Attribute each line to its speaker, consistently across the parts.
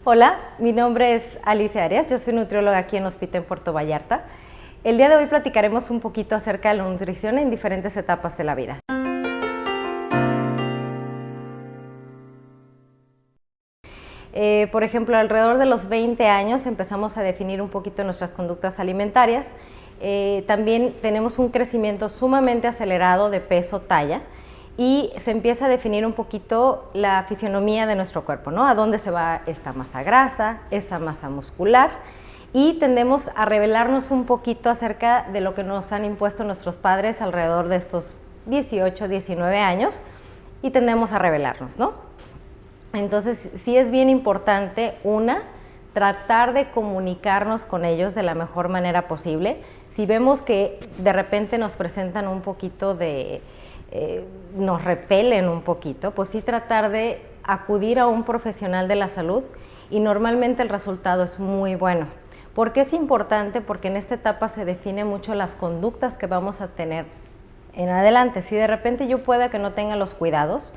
Speaker 1: Hola, mi nombre es Alicia Arias, yo soy nutrióloga aquí en Hospital en Puerto Vallarta. El día de hoy platicaremos un poquito acerca de la nutrición en diferentes etapas de la vida. Por ejemplo, alrededor de los 20 años empezamos a definir un poquito nuestras conductas alimentarias. También tenemos un crecimiento sumamente acelerado de peso-talla y se empieza a definir un poquito la fisionomía de nuestro cuerpo, ¿no? A dónde se va esta masa grasa, esta masa muscular, y tendemos a revelarnos un poquito acerca de lo que nos han impuesto nuestros padres alrededor de estos 18, 19 años, y tendemos a revelarnos, ¿no? Entonces, sí es bien importante, tratar de comunicarnos con ellos de la mejor manera posible. Si vemos que de repente nos presentan un poquito nos repelen un poquito, pues sí tratar de acudir a un profesional de la salud, y normalmente el resultado es muy bueno. ¿Por qué es importante? Porque en esta etapa se define mucho las conductas que vamos a tener en adelante. Si de repente yo pueda que no tenga los cuidados,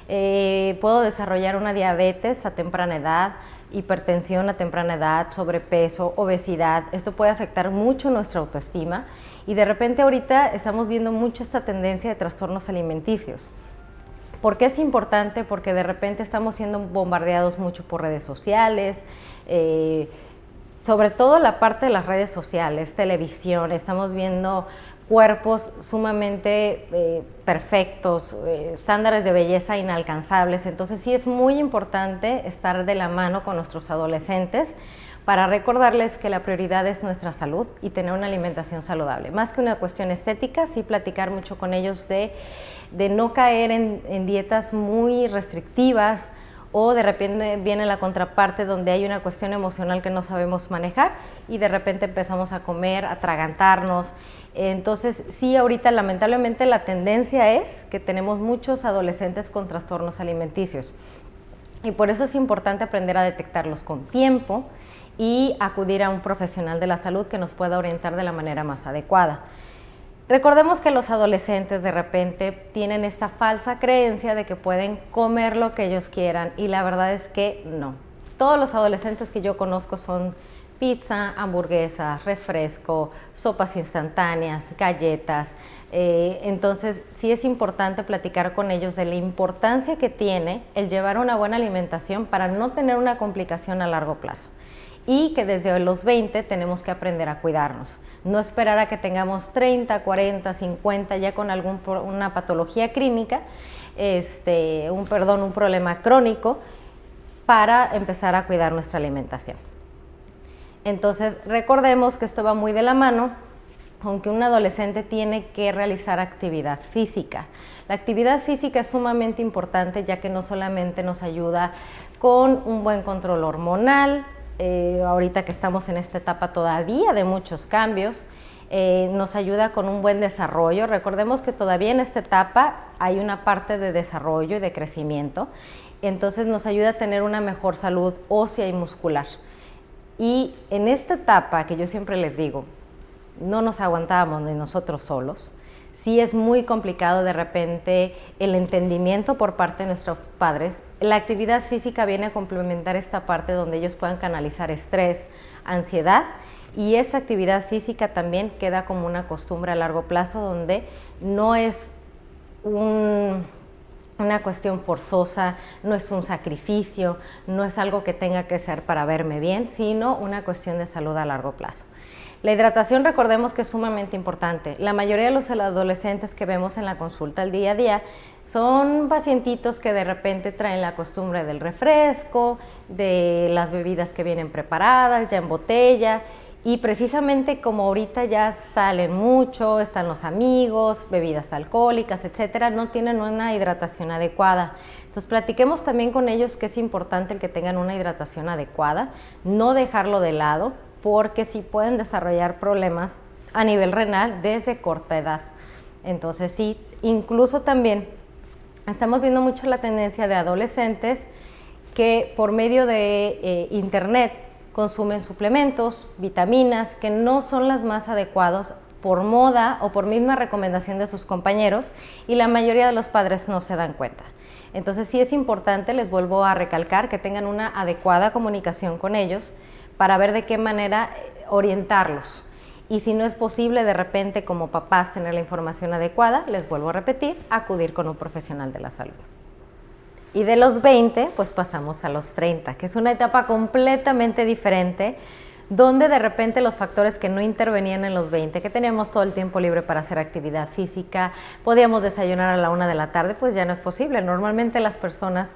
Speaker 1: puedo desarrollar una diabetes a temprana edad, hipertensión a temprana edad, sobrepeso, obesidad. Esto puede afectar mucho nuestra autoestima, y de repente ahorita estamos viendo mucho esta tendencia de trastornos alimenticios. ¿Por qué es importante? Porque de repente estamos siendo bombardeados mucho por redes sociales, sobre todo la parte de las redes sociales, televisión. Estamos viendo cuerpos sumamente perfectos, estándares de belleza inalcanzables. Entonces sí es muy importante estar de la mano con nuestros adolescentes para recordarles que la prioridad es nuestra salud y tener una alimentación saludable. Más que una cuestión estética, sí platicar mucho con ellos de no caer en dietas muy restrictivas, o de repente viene la contraparte donde hay una cuestión emocional que no sabemos manejar y de repente empezamos a comer, a atragantarnos. Entonces sí, ahorita lamentablemente la tendencia es que tenemos muchos adolescentes con trastornos alimenticios, y por eso es importante aprender a detectarlos con tiempo y acudir a un profesional de la salud que nos pueda orientar de la manera más adecuada. Recordemos que los adolescentes de repente tienen esta falsa creencia de que pueden comer lo que ellos quieran, y la verdad es que no. Todos los adolescentes que yo conozco son pizza, hamburguesas, refresco, sopas instantáneas, galletas. Entonces sí es importante platicar con ellos de la importancia que tiene el llevar una buena alimentación para no tener una complicación a largo plazo, y que desde los 20 tenemos que aprender a cuidarnos. No esperar a que tengamos 30, 40, 50 ya con una patología clínica, un problema crónico, para empezar a cuidar nuestra alimentación. Entonces recordemos que esto va muy de la mano, aunque un adolescente tiene que realizar actividad física. La actividad física es sumamente importante, ya que no solamente nos ayuda con un buen control hormonal, ahorita que estamos en esta etapa todavía de muchos cambios, nos ayuda con un buen desarrollo. Recordemos que todavía en esta etapa hay una parte de desarrollo y de crecimiento, entonces nos ayuda a tener una mejor salud ósea y muscular. Y en esta etapa, que yo siempre les digo, no nos aguantábamos ni nosotros solos. Sí es muy complicado de repente el entendimiento por parte de nuestros padres. La actividad física viene a complementar esta parte donde ellos puedan canalizar estrés, ansiedad, y esta actividad física también queda como una costumbre a largo plazo, donde no es una cuestión forzosa, no es un sacrificio, no es algo que tenga que ser para verme bien, sino una cuestión de salud a largo plazo. La hidratación, recordemos que es sumamente importante. La mayoría de los adolescentes que vemos en la consulta al día a día son pacientitos que de repente traen la costumbre del refresco, de las bebidas que vienen preparadas ya en botella, y precisamente como ahorita ya salen mucho, están los amigos, bebidas alcohólicas, etcétera, no tienen una hidratación adecuada. Entonces platiquemos también con ellos que es importante el que tengan una hidratación adecuada, no dejarlo de lado, porque sí pueden desarrollar problemas a nivel renal desde corta edad. Entonces sí, incluso también estamos viendo mucho la tendencia de adolescentes que por medio de internet consumen suplementos, vitaminas, que no son las más adecuadas por moda o por misma recomendación de sus compañeros, y la mayoría de los padres no se dan cuenta. Entonces sí es importante, les vuelvo a recalcar, que tengan una adecuada comunicación con ellos para ver de qué manera orientarlos. Y si no es posible de repente como papás tener la información adecuada, les vuelvo a repetir, acudir con un profesional de la salud. Y de los 20, pues pasamos a los 30, que es una etapa completamente diferente, donde de repente los factores que no intervenían en los 20, que teníamos todo el tiempo libre para hacer actividad física, podíamos desayunar a la 1 de la tarde, pues ya no es posible. Normalmente las personas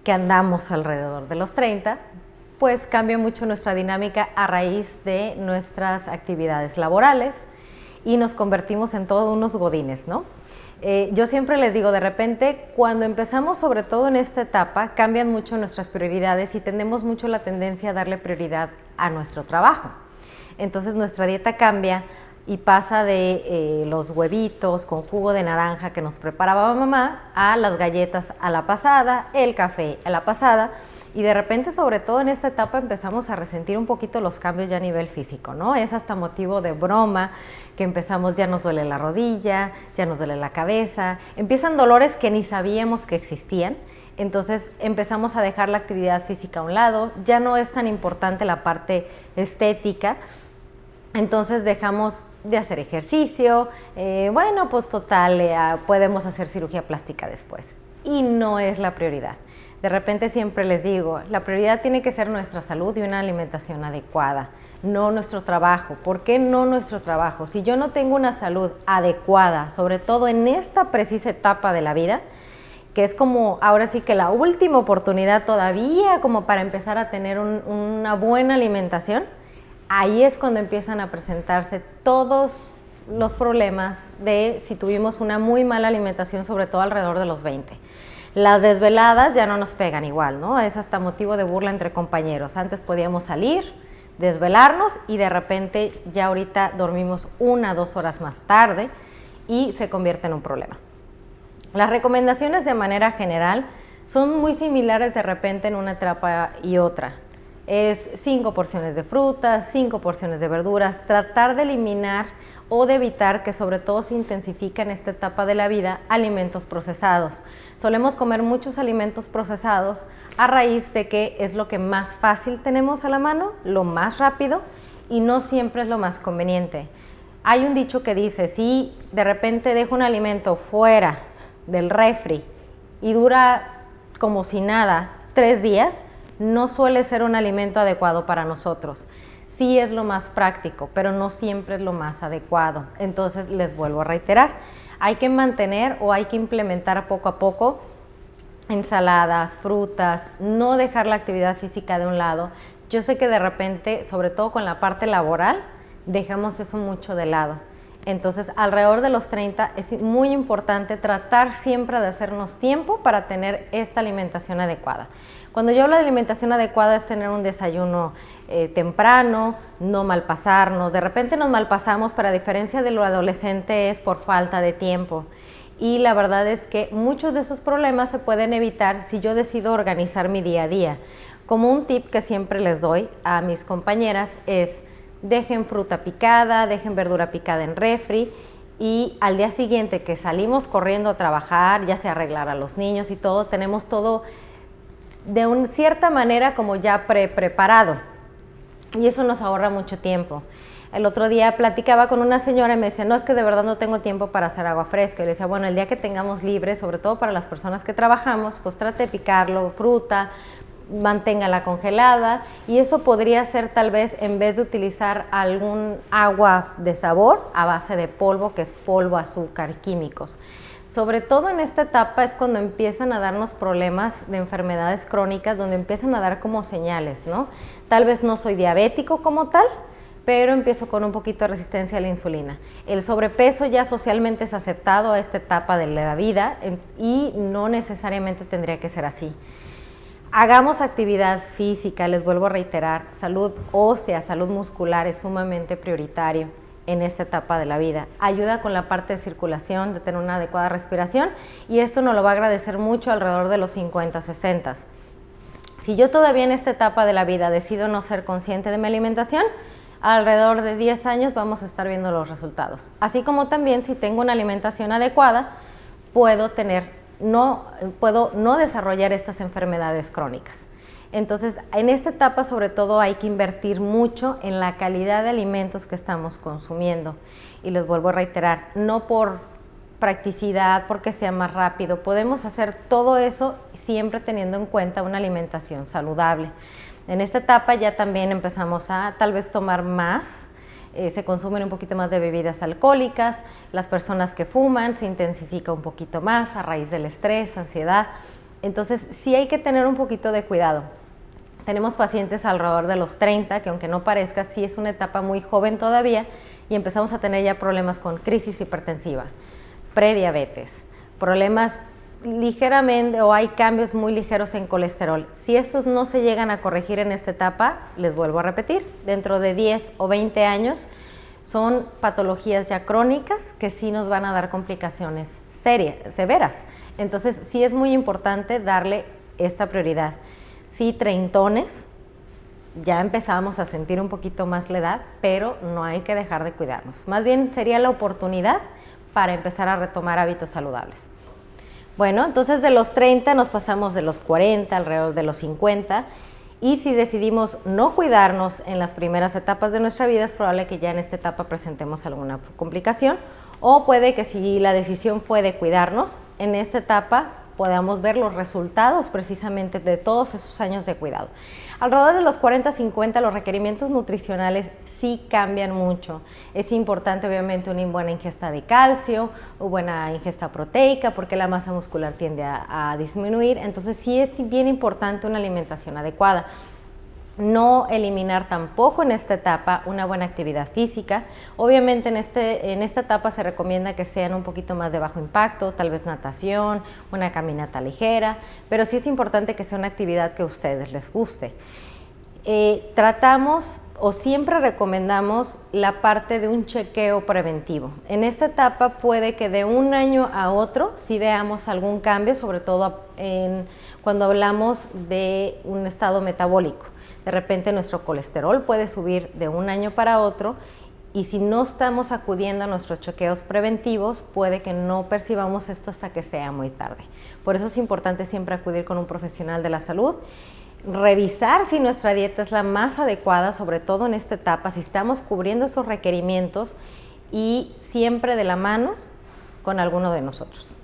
Speaker 1: que andamos alrededor de los 30, pues cambia mucho nuestra dinámica a raíz de nuestras actividades laborales y nos convertimos en todos unos godines, ¿no? Yo siempre les digo, de repente, cuando empezamos, sobre todo en esta etapa, cambian mucho nuestras prioridades y tenemos mucho la tendencia a darle prioridad a nuestro trabajo. Entonces nuestra dieta cambia y pasa de los huevitos con jugo de naranja que nos preparaba mamá a las galletas a la pasada, el café a la pasada. Y de repente, sobre todo en esta etapa, empezamos a resentir un poquito los cambios ya a nivel físico, ¿no? Es hasta motivo de broma que empezamos, ya nos duele la rodilla, ya nos duele la cabeza, empiezan dolores que ni sabíamos que existían. Entonces empezamos a dejar la actividad física a un lado, ya no es tan importante la parte estética, entonces dejamos de hacer ejercicio, bueno, pues total, podemos hacer cirugía plástica después. Y no es la prioridad. De repente siempre les digo, la prioridad tiene que ser nuestra salud y una alimentación adecuada, no nuestro trabajo. ¿Por qué no nuestro trabajo? Si yo no tengo una salud adecuada, sobre todo en esta precisa etapa de la vida, que es como ahora sí que la última oportunidad todavía como para empezar a tener una buena alimentación, ahí es cuando empiezan a presentarse todos los problemas de si tuvimos una muy mala alimentación, sobre todo alrededor de los 20. Las desveladas ya no nos pegan igual, ¿no? Es hasta motivo de burla entre compañeros. Antes podíamos salir, desvelarnos y de repente ya ahorita dormimos 1 o 2 horas más tarde y se convierte en un problema. Las recomendaciones de manera general son muy similares de repente en una etapa y otra. Es 5 porciones de frutas, 5 porciones de verduras, tratar de eliminar o de evitar que sobre todo se intensifica en esta etapa de la vida alimentos procesados. Solemos comer muchos alimentos procesados a raíz de que es lo que más fácil tenemos a la mano, lo más rápido y no siempre es lo más conveniente. Hay un dicho que dice, si de repente dejo un alimento fuera del refri y dura como si nada 3 días, no suele ser un alimento adecuado para nosotros. Sí es lo más práctico, pero no siempre es lo más adecuado. Entonces les vuelvo a reiterar, hay que mantener o hay que implementar poco a poco ensaladas, frutas, no dejar la actividad física de un lado. Yo sé que de repente, sobre todo con la parte laboral, dejamos eso mucho de lado. Entonces, alrededor de los 30 es muy importante tratar siempre de hacernos tiempo para tener esta alimentación adecuada. Cuando yo hablo de alimentación adecuada es tener un desayuno temprano, no malpasarnos. De repente nos malpasamos, pero a diferencia de lo adolescente es por falta de tiempo. Y la verdad es que muchos de esos problemas se pueden evitar si yo decido organizar mi día a día. Como un tip que siempre les doy a mis compañeras es: dejen fruta picada, dejen verdura picada en refri y al día siguiente que salimos corriendo a trabajar, ya sea arreglar a los niños y todo, tenemos todo de una cierta manera como ya preparado y eso nos ahorra mucho tiempo. El otro día platicaba con una señora y me decía, no, es que de verdad no tengo tiempo para hacer agua fresca. Y le decía, bueno, el día que tengamos libre, sobre todo para las personas que trabajamos, pues trate de picarlo, fruta, manténgala congelada y eso podría ser tal vez en vez de utilizar algún agua de sabor a base de polvo, que es polvo, azúcar, químicos. Sobre todo en esta etapa es cuando empiezan a darnos problemas de enfermedades crónicas, donde empiezan a dar como señales, ¿no? Tal vez no soy diabético como tal, pero empiezo con un poquito de resistencia a la insulina. El sobrepeso ya socialmente es aceptado a esta etapa de la vida y no necesariamente tendría que ser así. Hagamos actividad física, les vuelvo a reiterar, salud ósea, salud muscular es sumamente prioritario en esta etapa de la vida. Ayuda con la parte de circulación, de tener una adecuada respiración y esto nos lo va a agradecer mucho alrededor de los 50, 60. Si yo todavía en esta etapa de la vida decido no ser consciente de mi alimentación, alrededor de 10 años vamos a estar viendo los resultados. Así como también si tengo una alimentación adecuada, puedo tener puedo no desarrollar estas enfermedades crónicas. Entonces, en esta etapa sobre todo hay que invertir mucho en la calidad de alimentos que estamos consumiendo. Y les vuelvo a reiterar, no por practicidad, porque sea más rápido, podemos hacer todo eso siempre teniendo en cuenta una alimentación saludable. En esta etapa ya también empezamos a tal vez tomar más, se consumen un poquito más de bebidas alcohólicas, las personas que fuman se intensifica un poquito más a raíz del estrés, ansiedad. Entonces sí hay que tener un poquito de cuidado. Tenemos pacientes alrededor de los 30, que aunque no parezca, sí es una etapa muy joven todavía, y empezamos a tener ya problemas con crisis hipertensiva, prediabetes, problemas ligeramente o hay cambios muy ligeros en colesterol. Si estos no se llegan a corregir en esta etapa, les vuelvo a repetir, dentro de 10 o 20 años son patologías ya crónicas que sí nos van a dar complicaciones serias, severas. Entonces sí es muy importante darle esta prioridad. Sí, treintones, ya empezamos a sentir un poquito más la edad, pero no hay que dejar de cuidarnos. Más bien sería la oportunidad para empezar a retomar hábitos saludables. Bueno, entonces de los 30 nos pasamos de los 40, alrededor de los 50, y si decidimos no cuidarnos en las primeras etapas de nuestra vida, es probable que ya en esta etapa presentemos alguna complicación, o puede que si la decisión fue de cuidarnos, en esta etapa podamos ver los resultados precisamente de todos esos años de cuidado. Alrededor de los 40-50 los requerimientos nutricionales sí cambian mucho. Es importante obviamente una buena ingesta de calcio o buena ingesta proteica porque la masa muscular tiende a disminuir, entonces sí es bien importante una alimentación adecuada. No eliminar tampoco en esta etapa una buena actividad física. Obviamente en esta etapa se recomienda que sean un poquito más de bajo impacto, tal vez natación, una caminata ligera, pero sí es importante que sea una actividad que a ustedes les guste. Tratamos o siempre recomendamos la parte de un chequeo preventivo. En esta etapa puede que de un año a otro sí veamos algún cambio, sobre todo cuando hablamos de un estado metabólico. De repente nuestro colesterol puede subir de un año para otro y si no estamos acudiendo a nuestros chequeos preventivos, puede que no percibamos esto hasta que sea muy tarde. Por eso es importante siempre acudir con un profesional de la salud, revisar si nuestra dieta es la más adecuada, sobre todo en esta etapa, si estamos cubriendo esos requerimientos y siempre de la mano con alguno de nosotros.